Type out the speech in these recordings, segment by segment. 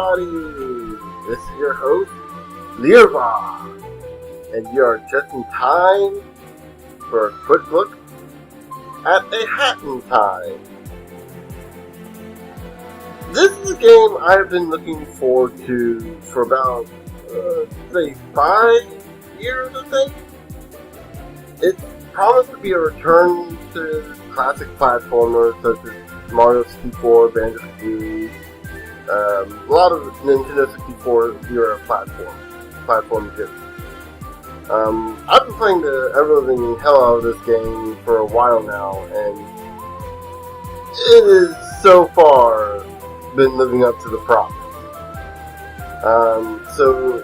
everybody! This is your host, Learva, and you are just in time for a quick look at a hat in time. This is a game I've been looking forward to for about, say, 5 years, I think. It's promised to be a return to classic platformers such as Mario 64, Banjo-Kazooie, a lot of Nintendo 64 era platform games. I've been playing the ever-living hell out of this game for a while now, and it has so far been living up to the promise. So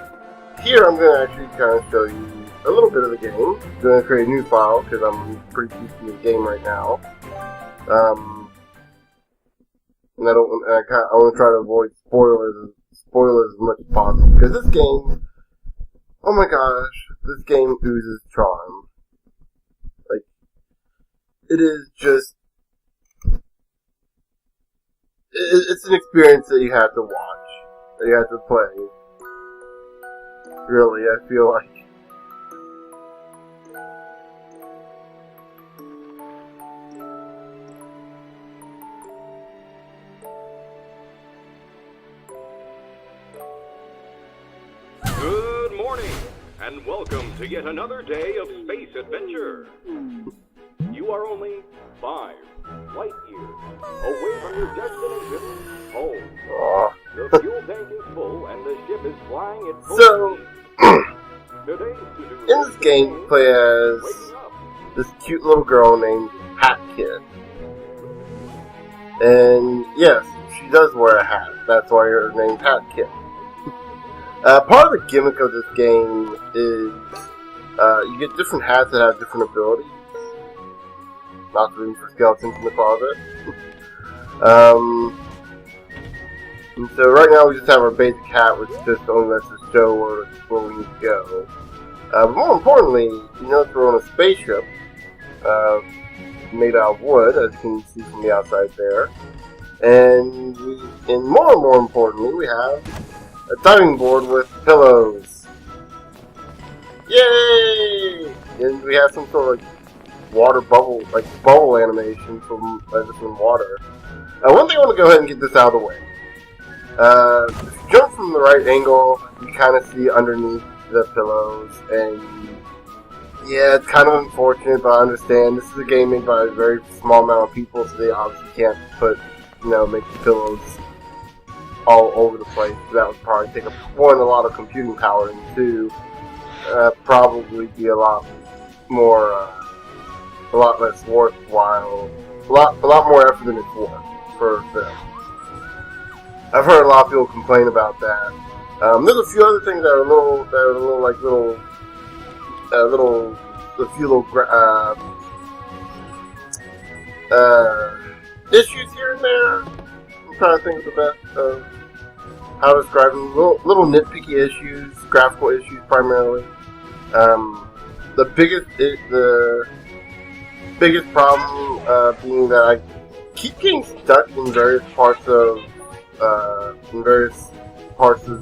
here I'm going to actually kind of show you a little bit of the game. I'm going to create a new file because I'm pretty deep in the game right now. And I want to try to avoid spoilers as much as possible, because this game, oh my gosh, this game oozes charm. Like, it is just, it's an experience that you have to watch, that you have to play. Really, I feel like. Good morning, and welcome to yet another day of space adventure. You are only 5 light years away from your destination, home. The fuel tank is full, and the ship is flying at full speed. In this game, you play as this cute little girl named Hat Kid. And yes, she does wear a hat. That's why her name's Hat Kid. Part of the gimmick of this game is you get different hats that have different abilities. Not room for skeletons in the closet. And so right now we just have our basic hat, which just only lets us show where we need to go. But more importantly, you notice we're on a spaceship made out of wood, as you can see from the outside there. And more importantly, we have a diving board with pillows. Yay! And we have some sort of water bubble, bubble animation from water. One thing I want to go ahead and get this out of the way. If you jump from the right angle, you kind of see underneath the pillows, and yeah, it's kind of unfortunate, but I understand. This is a game made by a very small amount of people, so they obviously can't make the pillows all over the place. That would probably take a lot of computing power, and two, probably be a lot less worthwhile, a lot more effort than it's worth for them. I've heard a lot of people complain about that. There's a few other things that are issues here and there. I'm trying to think of the best of how to describe them. Little nitpicky issues, graphical issues primarily. The biggest problem being that I keep getting stuck in various parts of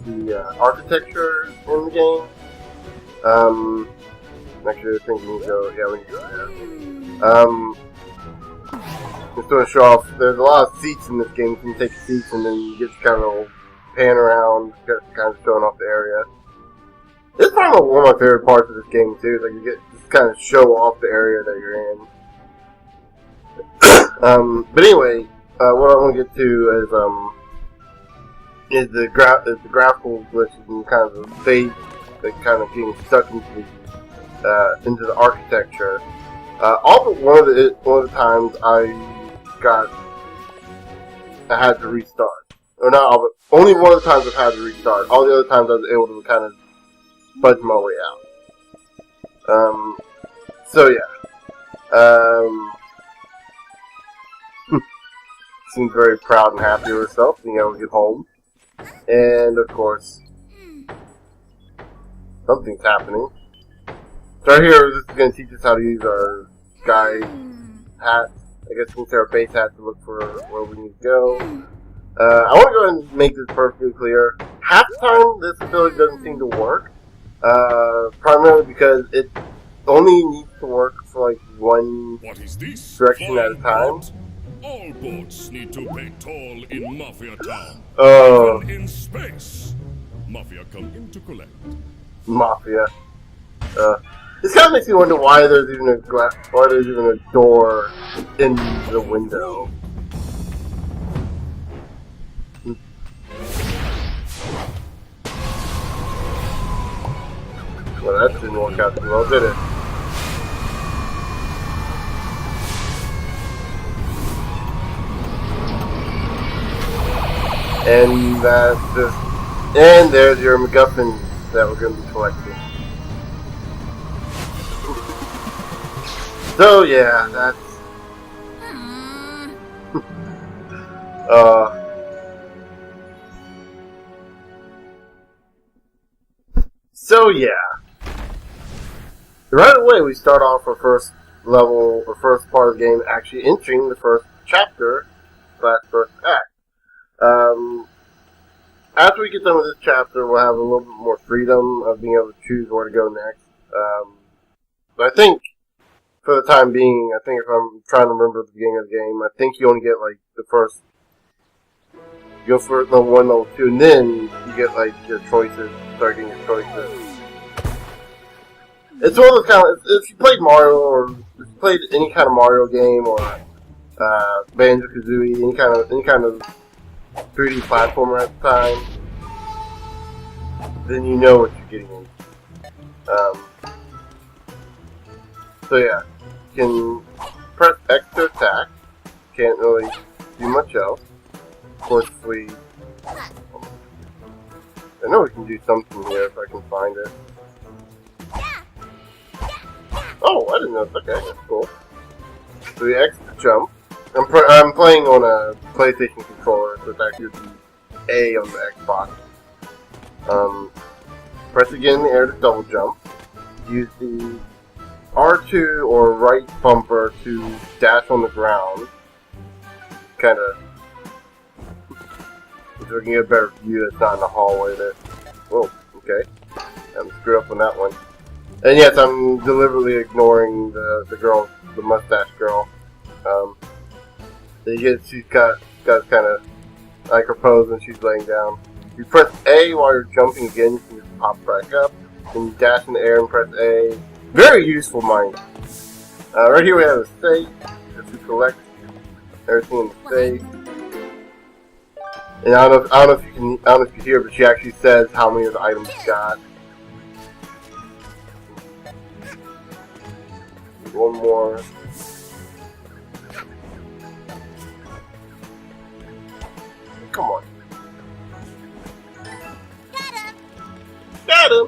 the architecture in the game. Actually, I think we need to go there. Just to show off, there's a lot of seats in this game. You can take seats and then you get to kind of pan around, kind of showing off the area. This is probably one of my favorite parts of this game too. Like, you get to kind of show off the area that you're in. But anyway, what I want to get to is the graphical glitches and kind of the fade, kind of getting stuck into the architecture. All but one of the times I had to restart. Or not all, but only one of the times I've had to restart. All the other times I was able to kind of fudge my way out. So yeah. Seems very proud and happy with herself being able to get home. And of course, something's happening. So right here, this is going to teach us how to use our sky hat. I guess we'll say our base hat to look for where we need to go. I want to go ahead and make this perfectly clear. Half the time, this ability doesn't seem to work. Primarily because it only needs to work for like one direction at a time. All boats need to pay toll in Mafia Town. Even in space. Mafia come in to collect. Mafia. This kind of makes me wonder why there's even a door in the window. Well, that didn't work out too well, did it? And that's just... And there's your MacGuffin that we're going to be collecting. So, yeah, that's... So, yeah. Right away, we start off our first level, or first part of the game, actually entering the first chapter, / first act. After we get done with this chapter, we'll have a little bit more freedom of being able to choose where to go next. But I think, for the time being, I think if I'm trying to remember the beginning of the game, I think you only get, like, the first... You go for level 1, level 2, and then you get, like, your choices, start getting your choices. It's one of those kind of... If you played Mario, or if you played any kind of Mario game, or Banjo-Kazooie, any kind of 3D platformer at the time, then you know what you're getting into. So yeah, you can press X to attack. Can't really do much else. Of course, I know we can do something here if I can find it. Oh, I didn't know. Okay, that's cool. So the X to jump. I'm playing on a PlayStation controller, so it's actually the A on the Xbox. Press again in the air to double jump. Use the R2 or right bumper to dash on the ground. Kind of. So we can get a better view that's not in the hallway there. Whoa, okay. I'm screwed up on that one. And yes, I'm deliberately ignoring the girl, the mustache girl. She's got kind of like her pose when she's laying down. You press A while you're jumping again, you can just pop back up. Then you dash in the air and press A. Very useful, mind. Right here we have a safe. If you collect everything in the safe. And I don't know if you can hear, but she actually says how many of the items you got. One more. Come on. Got him!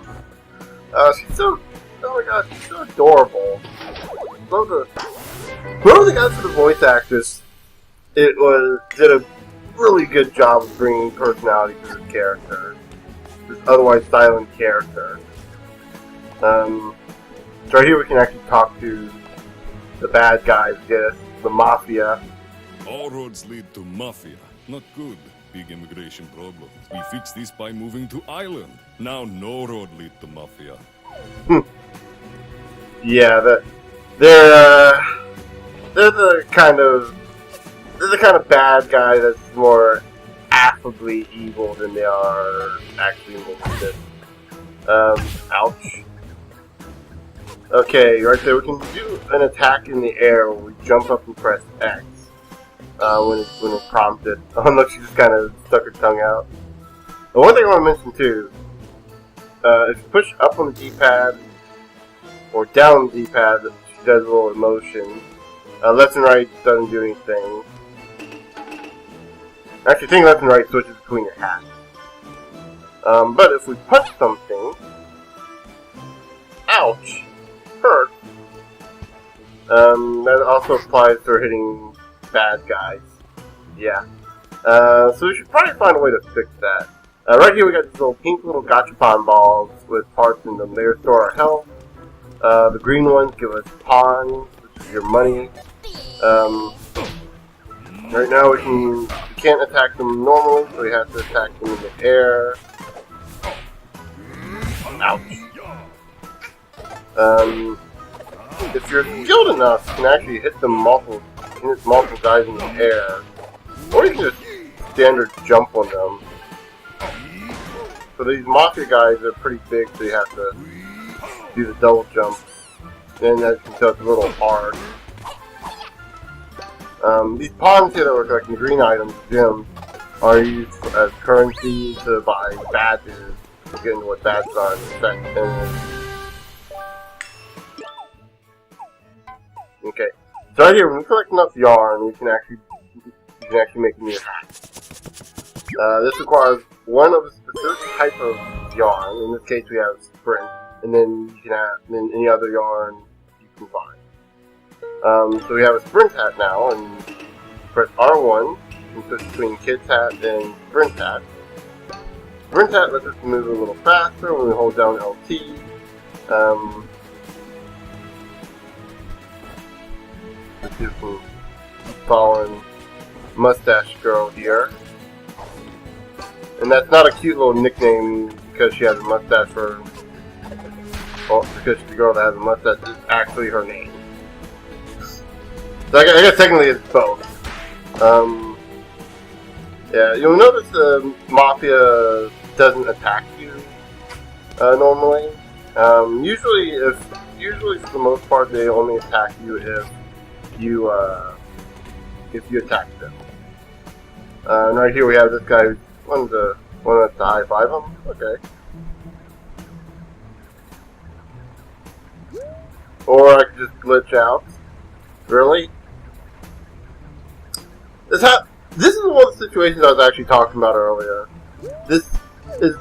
She's so... Oh my god, she's so adorable. Whoever the guy for the voice actress, did a really good job of bringing personality to this character. This otherwise silent character. So right here we can actually talk to the bad guys, the Mafia. All roads lead to Mafia. Not good. Big immigration problems. We fix this by moving to island. Now no road lead to Mafia. Yeah, they're the kind of bad guy that's more affably evil than they are actually malicious. Ouch. Okay, right there we can do an attack in the air where we jump up and press X. When it's prompted. Oh look, she just kind of stuck her tongue out. The one thing I want to mention too, if you push up on the D-pad, or down on the D-pad, she does a little emotion. Left and right doesn't do anything. Actually, I think left and right switches between your hats. But if we punch something, ouch, hurt. That also applies to hitting bad guys. Yeah. So we should probably find a way to fix that. Right here we got these little pink little gachapon balls with parts in them. They restore our health. The green ones give us pawns, which is your money. Right now we can can't attack them normally, so we have to attack them in the air. Ouch. If you're skilled enough, you can actually hit multiple guys in the air, or you can just standard jump on them. So these Mafia guys are pretty big, so you have to do the double jump, and as you can tell, it's a little hard. These pawns here that we're collecting, green items, gems, are used as currency to buy badges. We'll get into what badges are in a second. Okay, so right here, when we collect enough yarn, you can actually make a new hat. This requires one of a specific type of yarn. In this case, we have sprint, and then you can have any other yarn you can find. So we have a sprint hat now, and press R1 and switch between kid's hat and sprint hat. Sprint hat lets us move a little faster when we hold down LT. Let's do some following mustache girl here. And that's not a cute little nickname because she has a mustache because she's the girl that has a mustache. It's actually her name. So I guess technically it's both. Yeah, you'll notice the Mafia doesn't attack you normally. Usually for the most part they only attack you if you attack them. And right here we have this guy who wanted to high five him. Okay. Or I could just glitch out. Really? This is one of the situations I was actually talking about earlier. This is the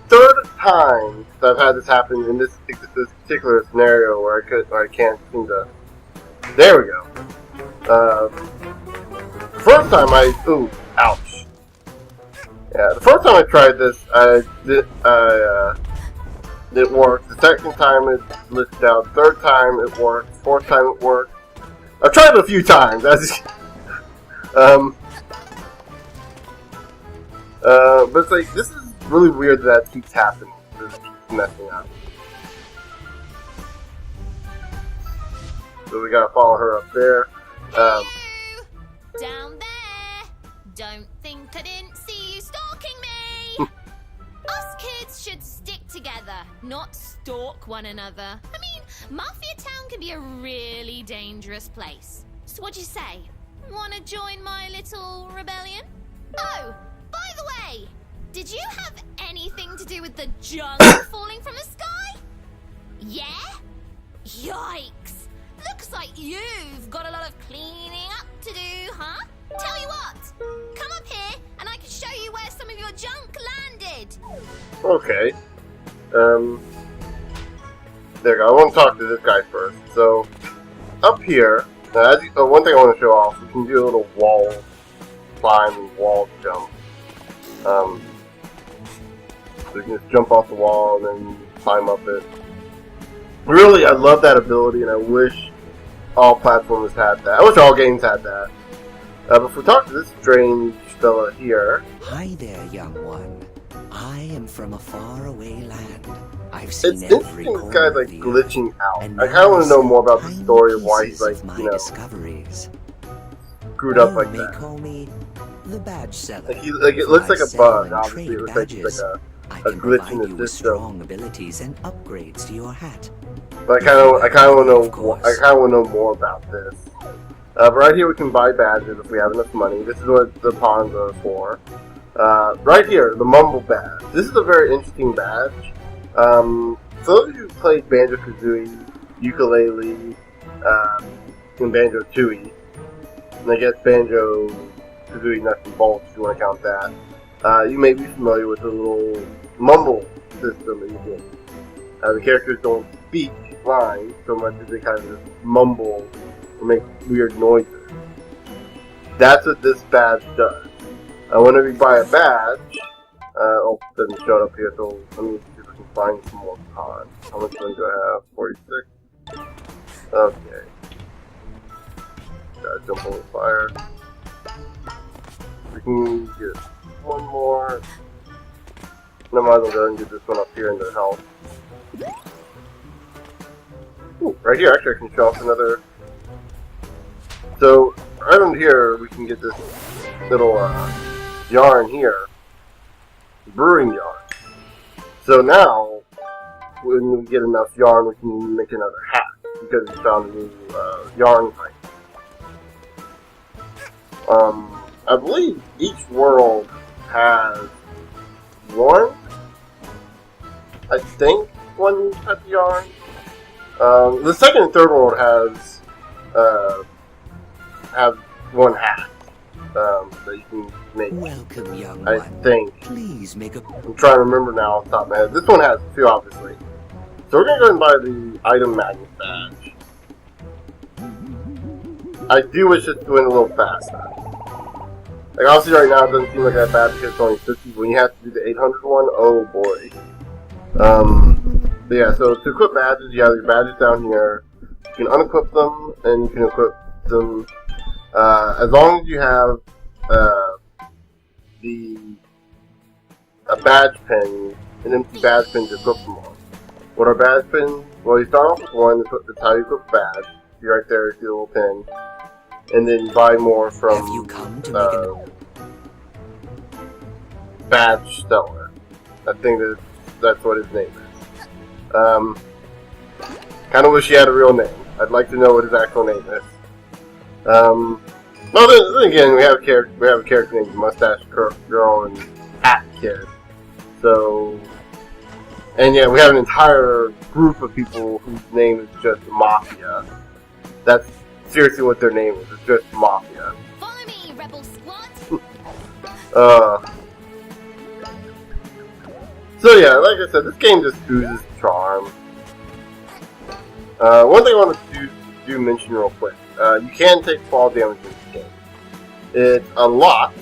third time that I've had this happen in this particular scenario where I can't seem to. There we go. First time ouch. Yeah, the first time I tried this, it worked. The second time it glitched out. Third time it worked. Fourth time it worked. I've tried it a few times. But it's like, this is really weird that keeps happening. This keeps messing up. So we gotta follow her up there. Down there! Don't think I didn't see you stalking me! Us kids should stick together, not stalk one another. I mean, Mafia Town can be a really dangerous place. So what'd you say? Wanna join my little rebellion? Oh, by the way, did you have anything to do with the junk falling from the sky? Yeah? Yikes! Looks like you've got a lot of cleaning up to do, huh? Tell you what, come up here and I can show you where some of your junk landed. Okay. There you go. I want to talk to this guy first. So, up here, one thing I want to show off, we can do a little wall climb, wall jump. So you can just jump off the wall and then climb up it. Really, I love that ability, and I wish all platformers had that. I wish all games had that. But if we talk to this strange fella here. Hi there, young one. I am from a faraway land. I've seen it's every interesting this corner guy's of like the glitching out. and I kind of want to know more about the tiny story of why he's pieces like, of my discoveries. screwed up You like may that. call me the badge seller. It looks like I a sell bug. and Obviously, trade it looks like badges. I a can glitch in provide the you with system. strong abilities and upgrades to your hat. But I kind of want to know more about this. But right here we can buy badges if we have enough money. This is what the pawns are for. Right here, the Mumble badge. This is a very interesting badge. So those of you who played Banjo-Kazooie, Ukulele, and Banjo-Tooie, and I guess Banjo-Kazooie Nuts and Bolts if you want to count that, you may be familiar with the little mumble system in the game. The characters don't speak lines so much as they kind of just mumble or make weird noises. That's what this badge does. Whenever you buy a badge, it doesn't show up here, so let me see if I can find some more pawns. How much money do I have? 46? Okay. Gotta jump on the fire. We can get one more. I might as well go and get this one up here in the health. Ooh, right here, actually, I can show off another. So, right under here, we can get this little yarn here. Brewing yarn. So now, when we get enough yarn, we can make another hat. Because we found a new yarn type. I believe each world has one, I think, one type of yarn. The second and third world have one hat that you can make. Welcome, young I one. think. Please make a... I'm trying to remember now off the top of my head. This one has two, obviously. So we're going to go and buy the item magnet badge. I do wish it went a little faster. Like, obviously right now it doesn't seem like that bad because it's only 50. When you have to do the 800 one, oh boy. But yeah, so to equip badges, you have your badges down here. You can unequip them, and you can equip them. As long as you have a badge pin, an empty badge pin to equip them on. What are badge pins? Well, you start off with one, that's how you equip badge. You right there, see the little pin. And then you buy more from Have you come to make Badge Stellar. I think that's what his name is. Kind of wish he had a real name. I'd like to know what his actual name is. Well, then again, we have a character named Mustache Girl and Hat Kid. So, and yeah, we have an entire group of people whose name is just Mafia. That's seriously what their name is. It's just Mafia. Follow me, Rebel Squad. So yeah, like I said, this game just oozes charm. One thing I want to do mention real quick. You can take fall damage in this game. It's a lot.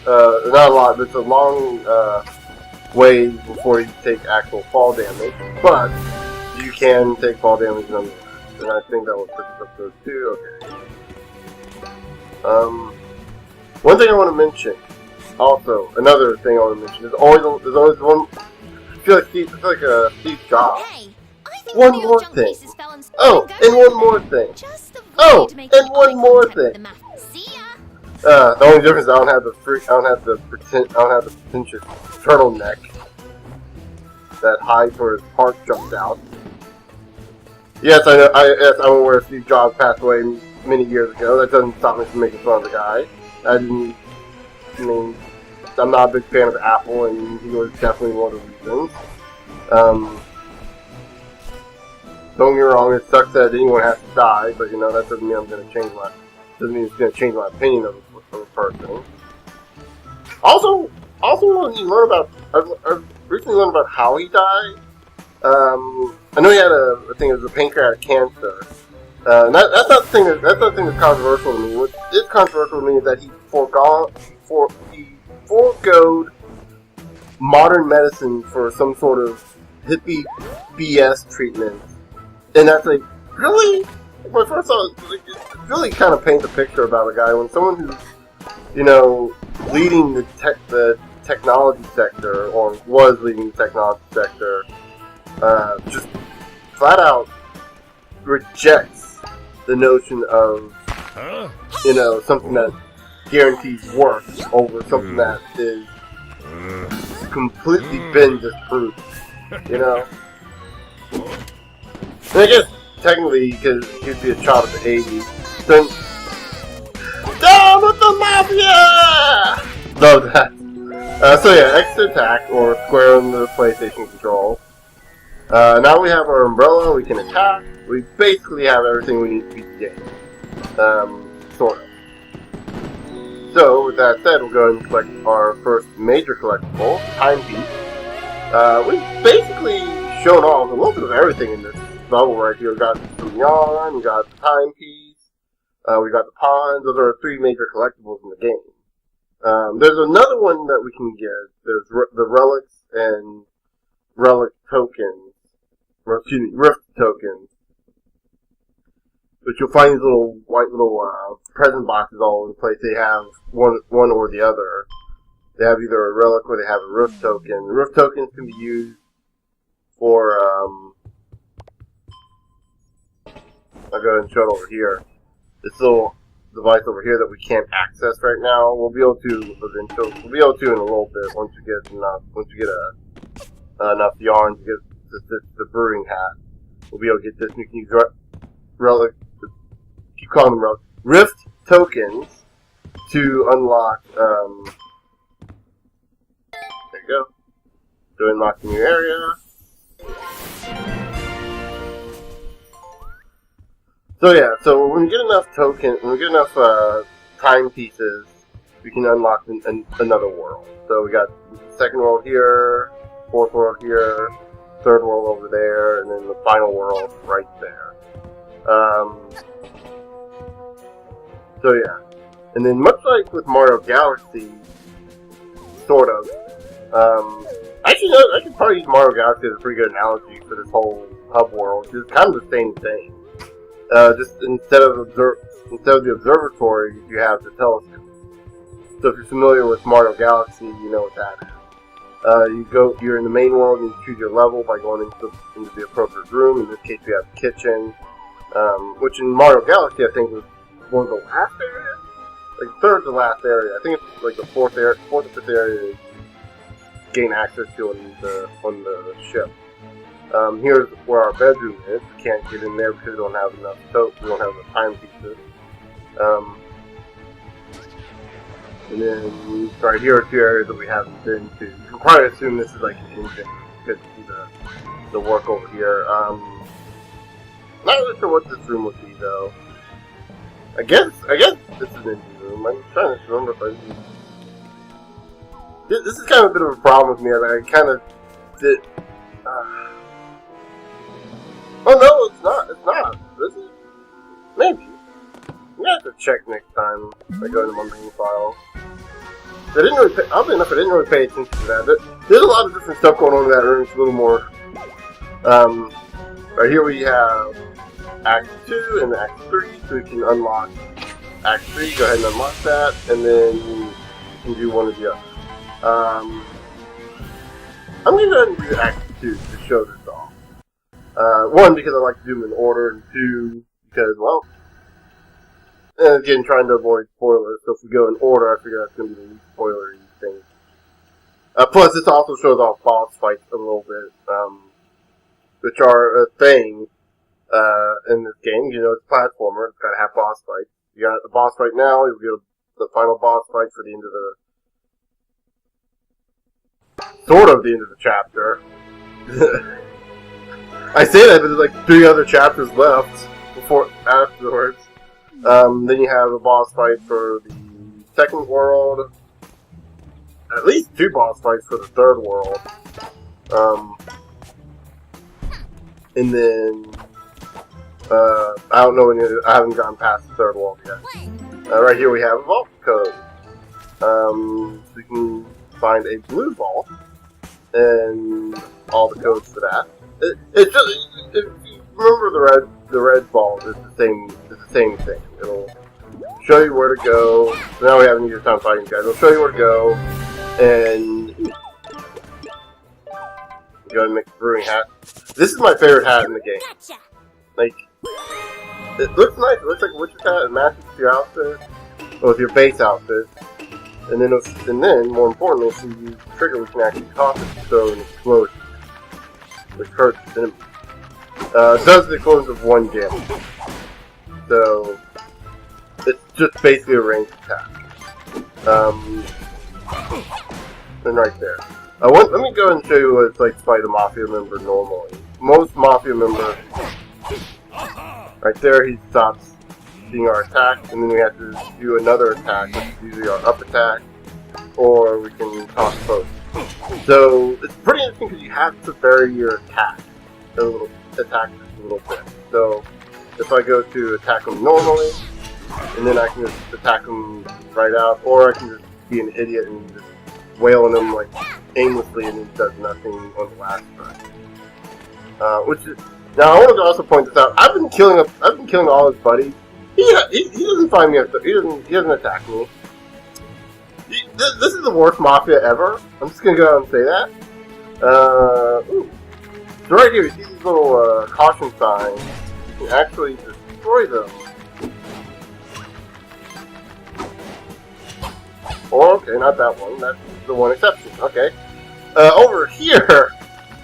Not a lot, but it's a long way before you take actual fall damage. But you can take fall damage nonetheless. And I think that will put this up to 2. Okay. One thing I want to mention. Also, another thing I want to mention is there's always one. I feel like Steve Jobs. Hey, I think One of your more junk thing. pieces fell and Oh, go and one with more them. thing. Just avoid Oh, making and one eye more contact with thing. the map. See ya. The only difference is I don't have the pretentious turtleneck that hides where his heart jumps out. Yes, I know. I'm aware Steve Jobs passed away many years ago. That doesn't stop me from making fun of the guy. I'm not a big fan of Apple, and he was definitely one of the reasons. Don't get me wrong, it sucks that anyone has to die, but that doesn't mean it's going to change my opinion of a person. Also when you learn about, I've recently learned about how he died. I know he had I think it was a pancreatic cancer. That's not the thing that's controversial to me. What is controversial to me is that he foregoed modern medicine for some sort of hippie BS treatment. And that's like, really? My first thought, it really kind of paints a picture about a guy when someone who's, leading the technology sector, or was leading the technology sector, just flat out rejects the notion of, something that guarantees worth over something that is completely been disproved, And I guess technically, because he'd be a child of the 80s, then down with the mafia! Love that. So yeah, X to attack, or square on the PlayStation control. Now we have our umbrella, we can attack. We basically have everything we need to beat the game. Sort of. So, with that said, we'll go ahead and collect our first major collectible, Timepiece. We've basically shown off a little bit of everything in this level right here. We got some yarn, we got the timepiece, we got the pawns. Those are 3 major collectibles in the game. There's another one that we can get. There's the relics and relic tokens, or excuse me, rift tokens, which you'll find these little white present boxes all over the place. They have one or the other. They have either a relic or they have a rift token. The rift tokens can be used for, I'll go ahead and show it over here. This little device over here that we can't access right now, we'll be able to eventually. We'll be able to in a little bit once we get enough. Once we get enough yarn to get the brewing hat, we'll be able to get this. And you can use relic. Keep calling them relic. Rift tokens to unlock. There you go. To unlock a new area. So yeah, so when we get enough timepieces, we can unlock another world. So we got second world here, fourth world here, third world over there, and then the final world right there. So yeah, and then much like with Mario Galaxy, sort of. Actually, no, I could probably use Mario Galaxy as a pretty good analogy for this whole hub world. It's kind of the same thing. Just instead of the observatory, you have the telescope. So if you're familiar with Mario Galaxy, you know what that is. You're in the main world and you choose your level by going into the appropriate room. In this case, we have the kitchen, which in Mario Galaxy I think was one of the last areas, like third to last area. I think it's like the fourth or fifth area you gain access to on the ship. Here's where our bedroom is. We can't get in there because we don't have enough soap. We don't have enough timepieces. And then right here are two areas that we haven't been to. You can probably assume this is like an engine because you see the work over here. Not really sure what this room would be though. I guess this is an engine room. I'm trying to remember if this is kind of a bit of a problem with me. I kind of did. Oh no, it's not. It's not. This is maybe. I'm gonna have to check next time I go into my main file. Oddly enough, I didn't really pay attention to that. There's a lot of different stuff going on in that room. It's a little more. Right here we have Act 2 and Act 3, so we can unlock Act 3. Go ahead and unlock that, and then you can do one or the other. I'm gonna go ahead and do Act 2 to show this off. One, because I like to do them in order, and two, because, well, and again, trying to avoid spoilers, so if we go in order, I figure that's going to be the least spoilery thing. Plus, this also shows off boss fights a little bit, which are a thing in this game. You know, it's a platformer, it's got to have boss fights. You got the boss fight now, you'll get the final boss fight for the end of sort of the end of the chapter. I say that, but there's like 3 other chapters left afterwards. Then you have a boss fight for the second world. At least 2 boss fights for the third world. And then I don't know I haven't gotten past the third world yet. Right here we have a vault code. So you can find a blue vault and all the codes for that. It's just, if you remember the red vault is the same thing. It'll show you where to go. So now we have an easier time fighting guys. It'll show you where to go, and go ahead and make a brewing hat. This is my favorite hat in the game. Like, it looks nice. It looks like a witch's hat. It matches with your outfit, or with your base outfit. And then, more importantly, if you use the trigger, we can actually cause it to throw an explosion, which hurts the enemy. It does the equivalent of 1 damage. So, it's just basically a ranged attack. And right there. Let me go and show you what it's like to fight a Mafia member normally. Most Mafia members, right there, he stops seeing our attack, and then we have to do another attack, which is usually our up attack, or we can toss both. So, it's pretty interesting because you have to vary your attack just a little bit. So, if I go to attack him normally, and then I can just attack him right out, or I can just be an idiot and just wail on him like aimlessly and he does nothing on the last turn. Which is, now I wanted to also point this out. I've been killing all his buddies. He doesn't find me. He doesn't attack me. this is the worst Mafia ever. I'm just gonna go out and say that. Ooh. So right here, you see these little caution signs. You can actually destroy them. Oh, okay, not that one. That's the one exception. Okay. Over here,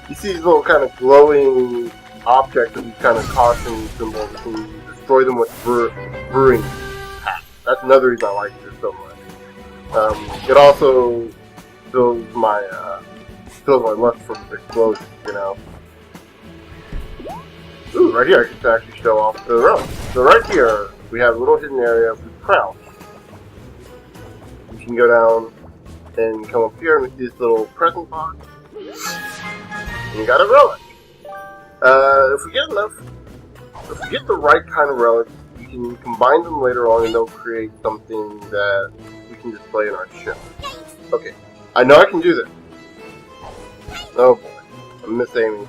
you see these little kind of glowing objects with these kind of caution symbols. You can destroy them with brewing packs. That's another reason I like this so much. It also fills my lust for explosions, you know. Ooh, right here I can actually show off the relic. So right here, we have a little hidden area with crouch. You can go down and come up here and we see this little present box. And you got a relic. If we get the right kind of relic, we can combine them later on and they'll create something that we can display in our ship. Okay, I know I can do this. Oh boy, I'm misaiming.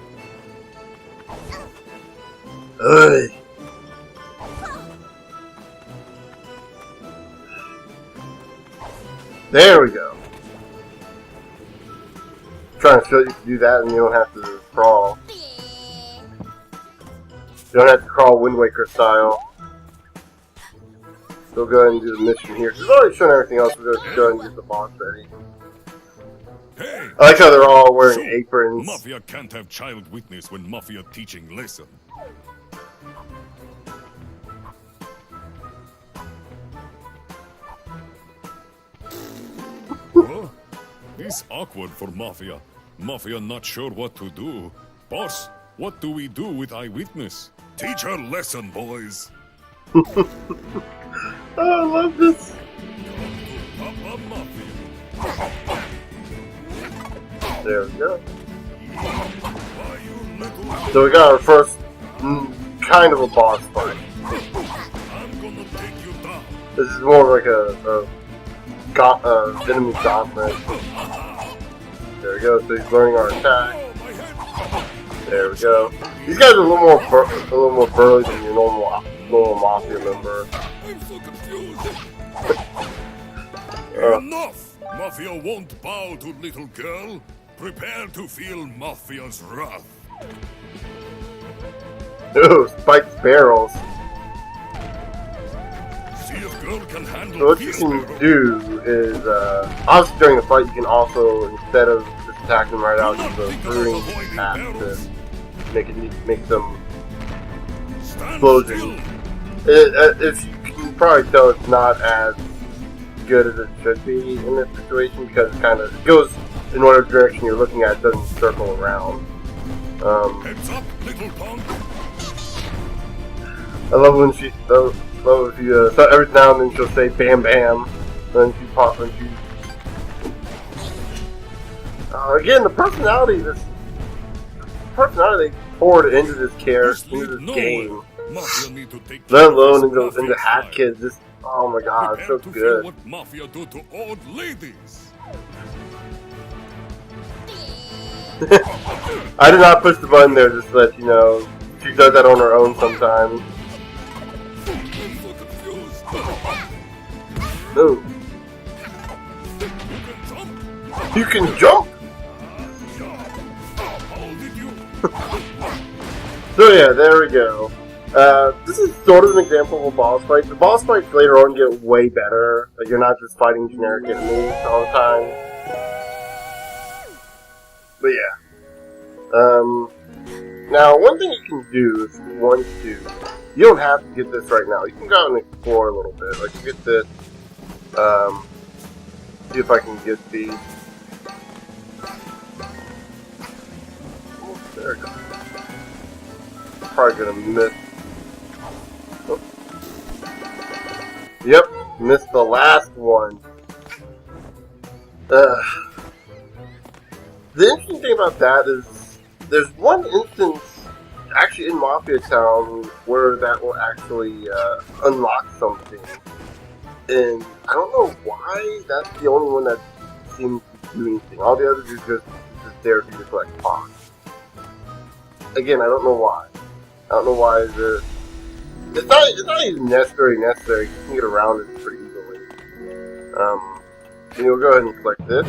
Ugh. There we go. I'm trying to show you to do that and you don't have to crawl. You don't have to crawl Wind Waker style. So we'll go ahead and do the mission here. We've already shown everything else. We're going to go ahead and get the boss ready. Hey, I like how they're all wearing aprons. Mafia can't have child witness when Mafia teaching lesson. Huh? This awkward for Mafia. Mafia not sure what to do. Boss, what do we do with eyewitness? Teach her lesson, boys. Oh, I love this. Papa Mafia. There we go. Why you little... So we got our first kind of a boss fight. I'm gonna take you down. This is more like a enemy gauntlet. There we go. So he's learning our attack. There we go. These guys are a little more burly than your normal Mafia member. I'm so confused. Enough! Mafia won't bow to little girl. Prepare to feel Mafia's wrath. Ooh, spiked barrels. See if girl can handle So what you can do is, obviously during the fight you can also, instead of just attacking them right out, use the brewing pack to make some explosions. If you can probably tell, it's not as good as it should be in this situation because it goes in whatever direction you're looking at. It doesn't circle around. Heads up, little punk. I love when she. So every now and then she'll say "bam bam," then she pop when she. Again, the personality they poured into this game. Mafia need to take Let alone into Hat Kids. This, oh my god, it's so to good. What Mafia do to old ladies. I did not push the button there, just to let you know. She does that on her own sometimes. No. You can jump? So yeah, there we go. This is sort of an example of a boss fight. The boss fights later on get way better. Like, you're not just fighting generic enemies all the time. But yeah. Now one thing you can do if you want to, you don't have to get this right now. You can go out and explore a little bit. Like, you get this. See if I can get these. Oh, there we go. Probably gonna miss. Oh. Yep, missed the last one. The interesting thing about that is there's one instance actually in Mafia Town where that will actually unlock something. And I don't know why that's the only one that seems to do anything. All the others are just there to collect pots. Again, I don't know why. I don't know why it's not even necessary. You can get around it pretty easily. You'll go ahead and collect this.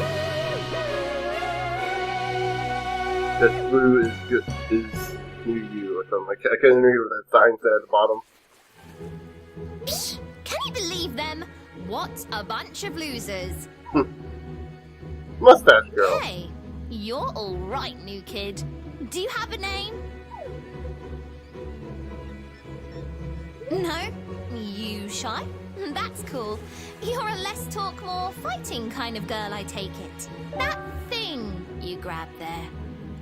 This blue is good, is new you or something. I couldn't read what that sign said at the bottom. Psh, can you believe them? What a bunch of losers. Mustache girl. Hey, you're all right, new kid. Do you have a name? No? You shy? That's cool. You're a less talk, more fighting kind of girl, I take it. That thing you grabbed there.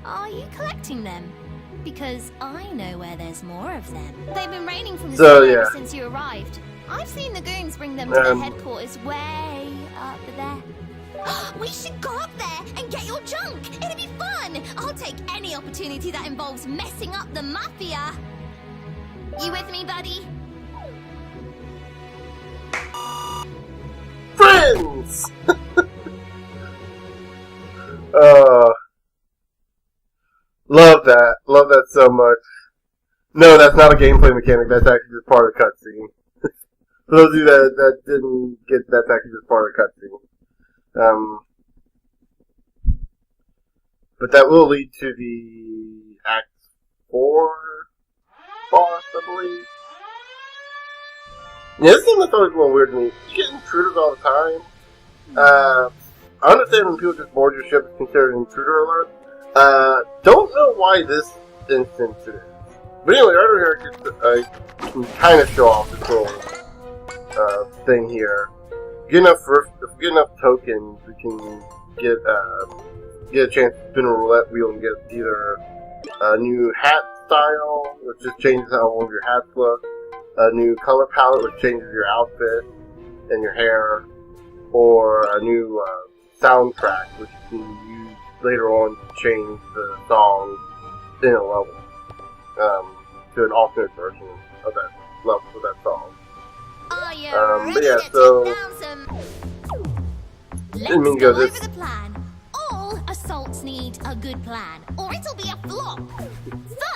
Are you collecting them? Because I know where there's more of them. They've been raining from the sky ever since you arrived. I've seen the goons bring them to their headquarters way up there. We should go up there and get your junk. It'll be fun. I'll take any opportunity that involves messing up the mafia. You with me, buddy? Friends! Love that. Love that so much. No, that's not a gameplay mechanic. That's actually just part of the cutscene. For those of you that didn't get, that's actually just part of the cutscene. But that will lead to the Act 4 boss, I believe. Yeah, this thing that's always a little weird to me. You get intruders all the time. I understand when people just board your ship, it's considered an intruder alert. Don't know why this instance it is. But anyway, right over here, I can kind of show off this little thing here. If we get enough tokens, we can get a chance to spin a roulette wheel and get either a new hat style, which just changes how all of your hats look, a new color palette, which changes your outfit and your hair, or a new soundtrack, which you can use later on to change the song in a level to an alternate version of that level of that song. But yeah, so didn't mean to go this. The plan. All assaults need a good plan, or it'll be a flop.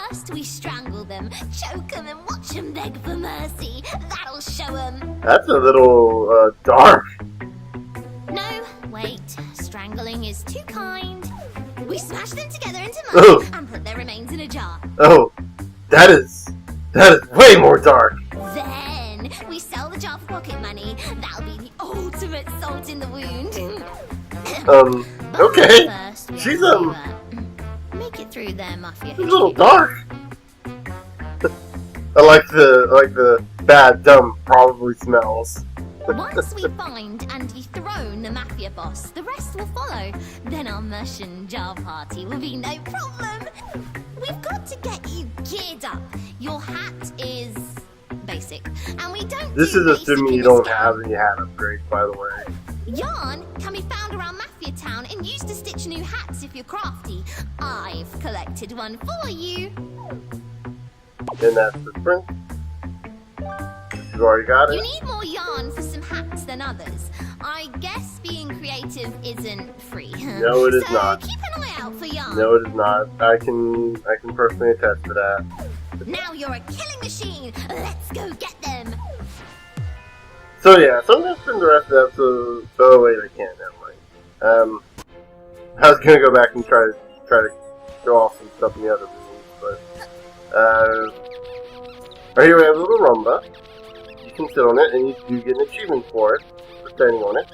First, we strangle them, choke them, and watch them beg for mercy. That'll show them. That's a little dark. No, wait. Strangling is too kind. We smash them together into mud and put their remains in a jar. Oh, that is way more dark. Then we sell the jar for pocket money. That'll be the ultimate salt in the wound. Okay. First, She's make it through there, mafia. She's a little dark. I like the bad, dumb, probably smells. Once we find and dethrone the mafia boss, the rest will follow. Then our Merchant jar party will be no problem. We've got to get you geared up. Your hat is basic, and we don't. This is assuming you don't have any hat upgrades, by the way. Yarn can be found around Mafia Town and used to stitch new hats if you're crafty. I've collected one for you. And that's the sprint. You've already got it. You need more yarn for some hats than others. I guess being creative isn't free. No, it is not. So keep an eye out for yarn. No, it is not. I can personally attest to that. Now you're a killing machine. Let's go get them. So yeah, so I'm gonna spend the rest of the episode. Oh wait, I can't. Never mind. I was gonna go back and try to show off some stuff in the other rooms, but right here we have a little rumba. You can sit on it, and you do get an achievement for it for standing on it.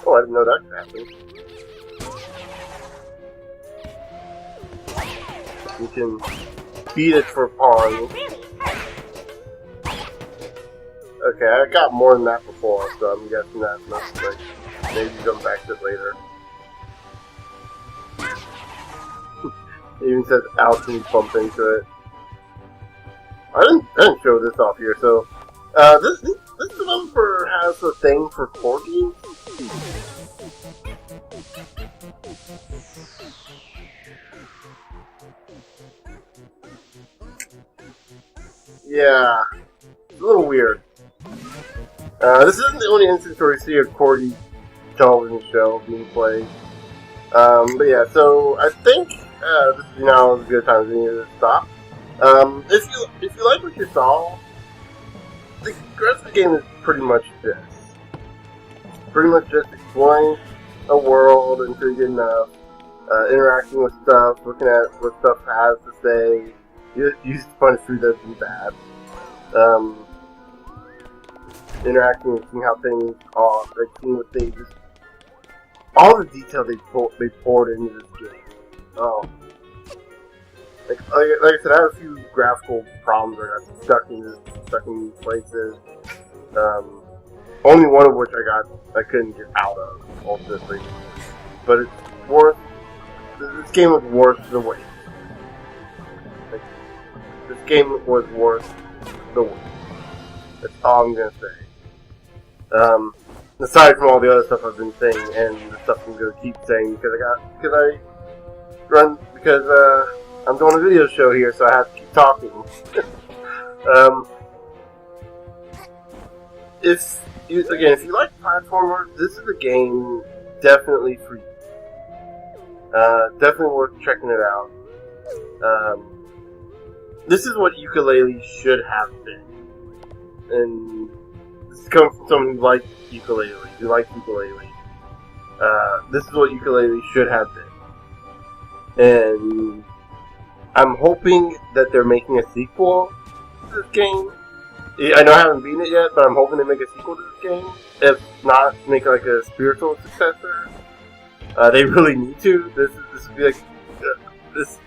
Oh, I didn't know that could happen. You can beat it for pawns. Okay, I got more than that before, so I'm guessing that's not like maybe come back to it later. It even says ouch when you bump into it. I didn't show this off here, so this developer has a thing for corgis. Yeah, it's a little weird. This isn't the only instance where we see a corgi television show being played. But yeah, so I think this is now as good a time as any to stop. If you like what you saw, the rest of the game is pretty much this. pretty much just exploring a world until you get enough, interacting with stuff, looking at what stuff has to say. You just find it through that's bad. Interacting and seeing how things are, like seeing what they just, all the detail they poured into this game. Oh, like I said, I had a few graphical problems. I got stuck in places. Only one of which I couldn't get out of ultimately. But it's worth. This game was worth the wait. Like, this game was worth the wait. That's all I'm gonna say. Aside from all the other stuff I've been saying and the stuff I'm gonna keep saying because I'm doing a video show here, so I have to keep talking. If you like platformers, this is a game definitely for you. Definitely worth checking it out. This is what ukulele should have been, and this is coming from someone who likes ukulele. This is what ukulele should have been, and I'm hoping that they're making a sequel to this game. I know I haven't beaten it yet, but I'm hoping they make a sequel to this game. If not, make like a spiritual successor. They really need to. This would be like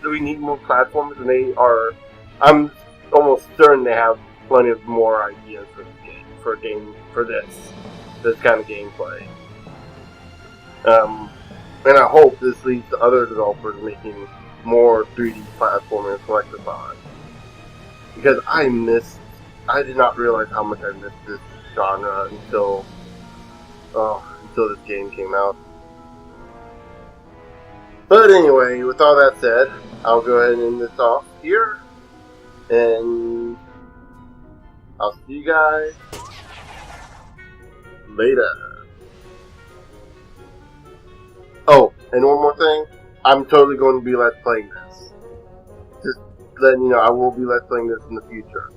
we need more platforms, and they are. I'm almost certain they have plenty of more ideas for this game, for this kind of gameplay. And I hope this leads to other developers making more 3D platforming and collectathons. Because I did not realize how much I missed this genre until this game came out. But anyway, with all that said, I'll go ahead and end this off here. And I'll see you guys later. Oh, and one more thing. I'm totally going to be Let's Playing this. Just letting you know, I will be Let's Playing this in the future.